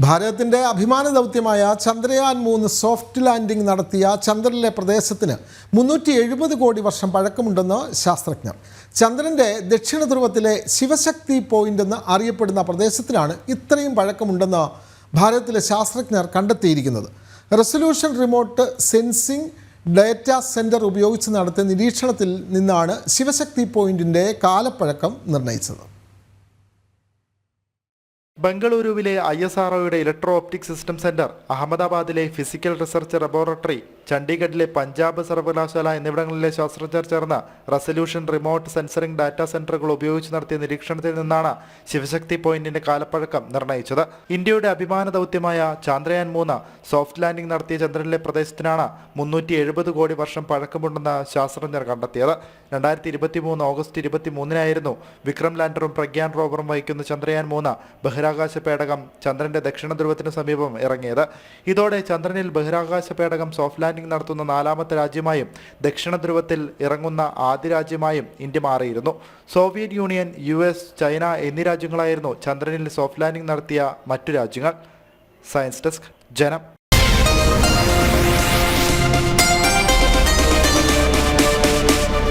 ഭാരതത്തിൻ്റെ അഭിമാന ദൗത്യമായ Chandrayaan 3 soft landing നടത്തിയ ചന്ദ്രനിലെ പ്രദേശത്തിന് 370 കോടി വർഷം പഴക്കമുണ്ടെന്ന് ശാസ്ത്രജ്ഞർ. ചന്ദ്രൻ്റെ ദക്ഷിണ ധ്രുവത്തിലെ ശിവശക്തി പോയിന്റ് എന്ന് അറിയപ്പെടുന്ന പ്രദേശത്തിനാണ് ഇത്രയും പഴക്കമുണ്ടെന്ന് ഭാരതത്തിലെ ശാസ്ത്രജ്ഞർ കണ്ടെത്തിയിരിക്കുന്നത്. Resolution remote sensing data centre ഉപയോഗിച്ച് നടത്തിയ നിരീക്ഷണത്തിൽ നിന്നാണ് ശിവശക്തി പോയിന്റിൻ്റെ കാലപ്പഴക്കം നിർണ്ണയിച്ചത്. ബംഗളൂരുവിലെ ISROയുടെ ഇലക്ട്രോ ഓപ്റ്റിക് സിസ്റ്റം സെന്റർ, അഹമ്മദാബാദിലെ ഫിസിക്കൽ റിസർച്ച് ലബോറട്ടറി, ചണ്ഡീഗഡിലെ പഞ്ചാബ് സർവകലാശാല എന്നിവിടങ്ങളിലെ ശാസ്ത്രജ്ഞർ ചേർന്ന് റെസൊല്യൂഷൻ റിമോട്ട് സെൻസറിംഗ് ഡാറ്റാ സെന്ററുകൾ ഉപയോഗിച്ച് നടത്തിയ നിരീക്ഷണത്തിൽ നിന്നാണ് ശിവശക്തി പോയിന്റിന്റെ കാലപ്പഴക്കം നിർണ്ണയിച്ചത്. ഇന്ത്യയുടെ അഭിമാന ദൗത്യമായ ചന്ദ്രയാൻ 3 സോഫ്റ്റ് ലാൻഡിംഗ് നടത്തിയ ചന്ദ്രനിലെ പ്രദേശത്തിനാണ് 370 കോടി വർഷം പഴക്കമുണ്ടെന്ന് ശാസ്ത്രജ്ഞർ കണ്ടെത്തിയത്. 2023 ഓഗസ്റ്റ് 23-നായിരുന്നു വിക്രം ലാൻഡറും പ്രഗ്യാൻ റോവറും വഹിക്കുന്ന ചന്ദ്രയാൻ 3 ബഹിരാകാശ പേടകം ചന്ദ്രന്റെ ദക്ഷിണ ധ്രുവത്തിന് സമീപം ഇറങ്ങിയത്. ഇതോടെ ചന്ദ്രനിൽ ബഹിരാകാശ പേടകം സോഫ്റ്റ് ലാൻഡിംഗ് നടത്തുന്ന 4ാമത്തെ രാജ്യമായും ദക്ഷിണ ധ്രുവത്തിൽ ഇറങ്ങുന്ന ആദ്യ രാജ്യമായും ഇന്ത്യ മാറിയിരുന്നു. സോവിയറ്റ് യൂണിയൻ, US, ചൈന എന്നീ രാജ്യങ്ങളായിരുന്നു ചന്ദ്രനിൽ സോഫ്റ്റ് ലാൻഡിംഗ് നടത്തിയ മറ്റു രാജ്യങ്ങൾ. സയൻസ് ഡെസ്ക്, ജനം.